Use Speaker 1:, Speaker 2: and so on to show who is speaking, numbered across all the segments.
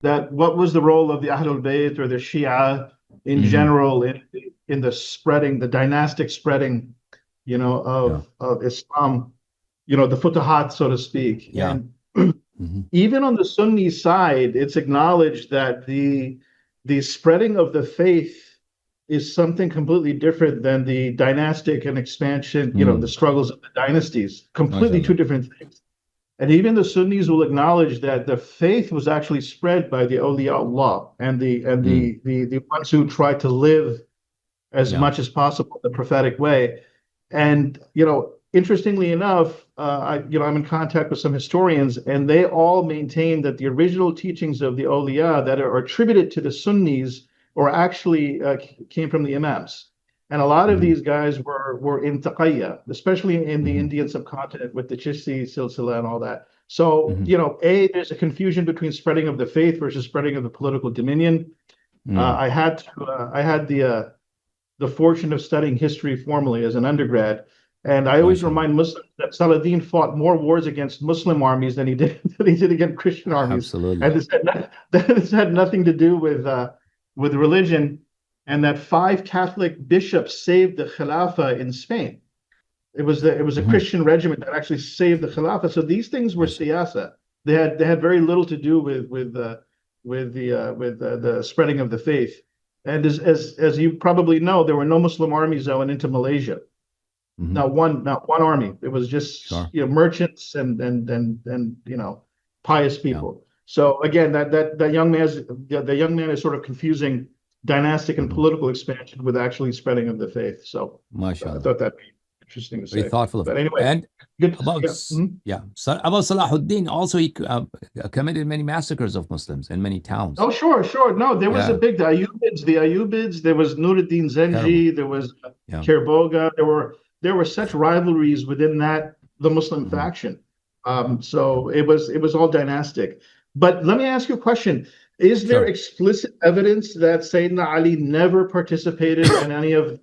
Speaker 1: that what was the role of the Ahlul Bayt or the Shia in
Speaker 2: Hmm.
Speaker 1: general in the spreading, the dynastic spreading,
Speaker 2: Yeah.
Speaker 1: of Islam, the Futuhat, so to speak.
Speaker 2: Yeah.
Speaker 1: And
Speaker 2: Hmm.
Speaker 1: even on the Sunni side, it's acknowledged that the spreading of the faith is something completely different than the dynastic and expansion, the
Speaker 2: Mm.
Speaker 1: struggles of the dynasties. Completely two
Speaker 2: MashaAllah.
Speaker 1: different things. And even the Sunnis will acknowledge that the faith was actually spread by the awliya Allah and the and
Speaker 2: Mm.
Speaker 1: the ones who tried to live as
Speaker 2: Yeah.
Speaker 1: much as possible the prophetic way. And interestingly enough, I'm in contact with some historians, and they all maintain that the original teachings of the awliya that are attributed to the Sunnis or actually came from the Imams. And a lot of
Speaker 2: Hmm.
Speaker 1: these guys were in taqiyya, especially in the
Speaker 2: Hmm.
Speaker 1: Indian subcontinent with the Chishti silsila and all that. So,
Speaker 2: Hmm.
Speaker 1: there's a confusion between spreading of the faith versus spreading of the political dominion.
Speaker 2: Mm.
Speaker 1: I had the fortune of studying history formally as an undergrad. And I always
Speaker 2: MashaAllah.
Speaker 1: remind Muslims that Saladin fought more wars against Muslim armies than he did than he did against Christian armies,
Speaker 2: Absolutely.
Speaker 1: and this had nothing to do with religion. And that five Catholic bishops saved the Khilafah in Spain. It was a
Speaker 2: Hmm.
Speaker 1: Christian regiment that actually saved the Khilafah. So these things were
Speaker 2: MashaAllah.
Speaker 1: siyasa. They had very little to do with the spreading of the faith. And as you probably know, there were no Muslim armies that went into Malaysia.
Speaker 2: Hmm.
Speaker 1: Not one army. It was just
Speaker 2: Sure.
Speaker 1: merchants and pious
Speaker 2: Yeah.
Speaker 1: people. So again, the young man is sort of confusing dynastic and
Speaker 2: Hmm.
Speaker 1: political expansion with actually spreading of the faith. So I
Speaker 2: MashaAllah.
Speaker 1: thought that'd be interesting to
Speaker 2: Very
Speaker 1: say.
Speaker 2: thoughtful of.
Speaker 1: But anyway,
Speaker 2: And
Speaker 1: good to see
Speaker 2: about
Speaker 1: you. Mhm.
Speaker 2: yeah, so about Salahuddin also he committed many massacres of Muslims in many towns.
Speaker 1: Oh, sure, sure. No, there was a
Speaker 2: Yeah,
Speaker 1: big the Ayyubids. There was Nuruddin
Speaker 2: terrible.
Speaker 1: Zenji. There was
Speaker 2: Yeah.
Speaker 1: Kerboga. There were such rivalries within the Muslim
Speaker 2: Hmm.
Speaker 1: faction. So it was all dynastic. But let me ask you a question. Is there
Speaker 2: Sure.
Speaker 1: explicit evidence that Sayyidina Ali never participated in any of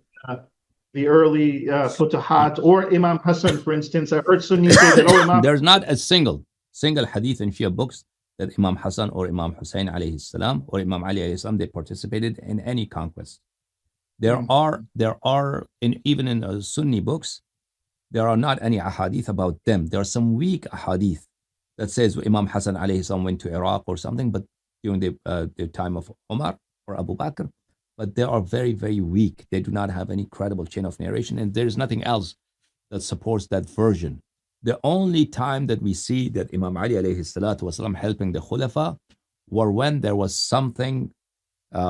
Speaker 1: the early Futuhat or Imam Hassan, for instance? I heard Sunnis say that, oh, Imam.
Speaker 2: There's not a single hadith in Shia books that Imam Hassan or Imam Hussein alayhi salam or Imam Ali alayhi salam they participated in any conquest.
Speaker 1: Hmm,
Speaker 2: There are in even in Sunni books there are not any ahadith about them. There are some weak ahadith that says Imam Hassan alayhi salam went to Iraq or something, but during the time of Umar or Abu Bakr, but they are very very weak. They do not have any credible chain of narration, and there is nothing else that supports that version. The only time that we see that Imam Ali alayhi salatu wasalam helping the Khulafa were when there was something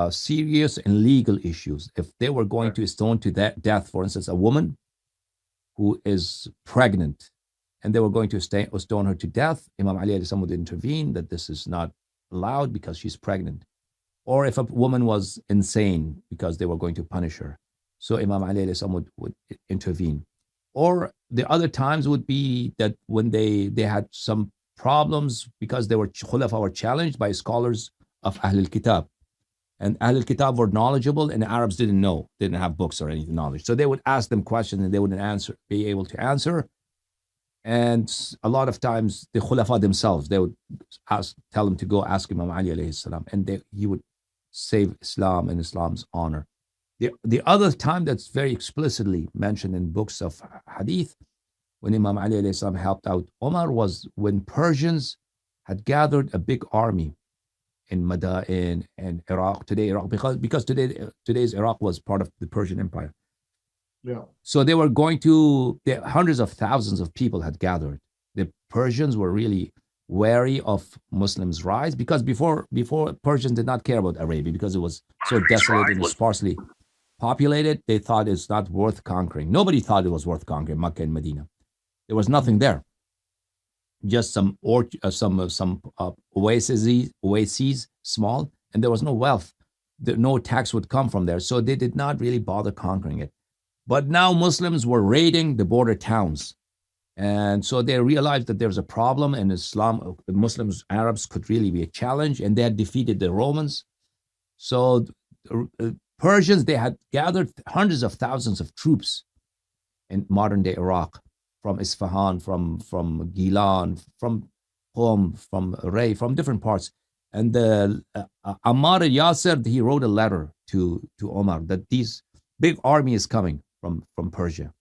Speaker 2: serious and legal issues. If they were going
Speaker 1: right.
Speaker 2: to stone to death, for instance, a woman who is pregnant and they were going to stone her to death, Imam Ali alayhi salam would intervene that this is not allowed because she's pregnant. Or if a woman was insane because they were going to punish her. So Imam Ali alayhi salam would intervene. Or the other times would be that when they had some problems because they were khulafa were challenged by scholars of Ahl al-Kitab. And Ahl al-Kitab were knowledgeable and the Arabs didn't know, didn't have books or anything knowledge. So they would ask them questions and they wouldn't be able to answer. And a lot of times the khulafa themselves, they would tell them to go ask Imam Ali alayhi salam, and he would save Islam and Islam's honor. The other time that's very explicitly mentioned in books of hadith, when Imam Ali alayhi salam helped out Omar, was when Persians had gathered a big army in Madain and Iraq, today Iraq, because today's Iraq was part of the Persian Empire.
Speaker 1: Yeah.
Speaker 2: So they were going to, hundreds of thousands of people had gathered. The Persians were really wary of Muslims' rise because before Persians did not care about Arabia because it was so desolate and sparsely populated. They thought it's not worth conquering. Nobody thought it was worth conquering Mecca and Medina. There was nothing
Speaker 1: Mhm.
Speaker 2: there. Just some oases, small, and there was no wealth. No tax would come from there, so they did not really bother conquering it. But now Muslims were raiding the border towns. And so they realized that there's a problem and Islam, Muslims, Arabs could really be a challenge. And they had defeated the Romans. So Persians, they had gathered hundreds of thousands of troops in modern day Iraq, from Isfahan, from Gilan, from Qom, from Ray, from different parts. And Ammar al-Yasir, he wrote a letter to Omar that these big army is coming from Persia,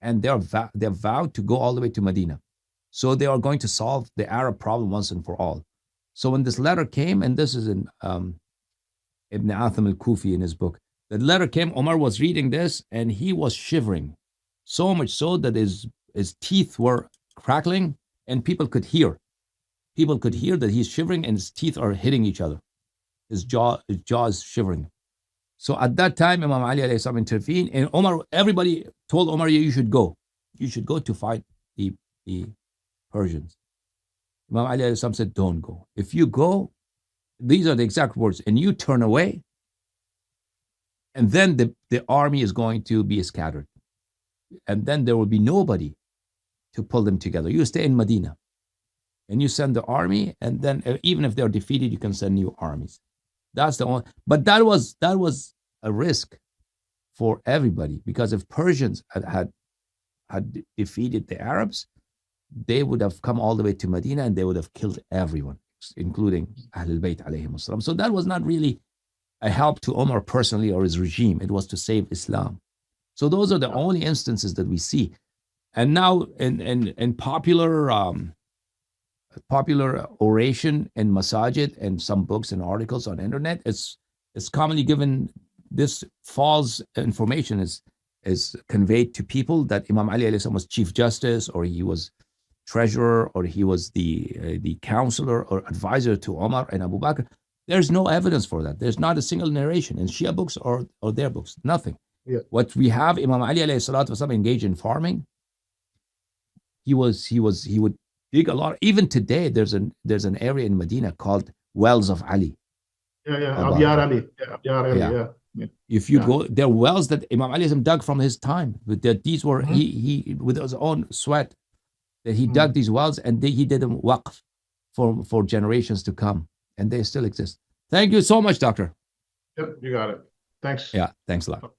Speaker 2: and they're vowed to go all the way to Medina. So they are going to solve the Arab problem once and for all. So when this letter came, and this is in Ibn Atham al-Kufi in his book, the letter came, Omar was reading this, and he was shivering, so much so that his teeth were crackling, and people could hear. People could hear that he's shivering, and his teeth are hitting each other. His jaw is shivering. So at that time, Imam Ali alayhi salam intervened, and Omar, everybody told Omar, you should go. You should go to fight the Persians. Imam Ali alayhi salam said, don't go. If you go, these are the exact words, and you turn away, and then the army is going to be scattered. And then there will be nobody to pull them together. You stay in Medina, and you send the army, and then even if they're defeated, you can send new armies. That's the only, but that was a risk for everybody, because if Persians had defeated the Arabs, they would have come all the way to Medina, and they would have killed everyone, including Ahlul Bayt alayhim salam. So that was not really a help to Umar personally or his regime. It was to save Islam. So those are the only instances that we see. And now in popular oration in masajid and some books and articles on internet, it's commonly given, this false information is conveyed to people that Imam Ali alayhi salam was Chief Justice, or he was treasurer, or he was the counselor or advisor to Umar and Abu Bakr. There's no evidence for that. There's not a single narration in Shia books or their books. Nothing.
Speaker 1: Yeah.
Speaker 2: What we have, Imam Ali alayhi salatu wasalam engaged in farming. He would dig a lot. Even today, there's an area in Medina called Wells of Ali.
Speaker 1: Yeah. Allahyari Ali. Yeah.
Speaker 2: If you go, there are wells that Imam Ali dug from his time. That these were he with his own sweat that he dug these wells, and he did them waqf for generations to come, and they still exist. Thank you so much, Doctor.
Speaker 1: Yep, you got it. Thanks.
Speaker 2: Yeah, thanks a lot.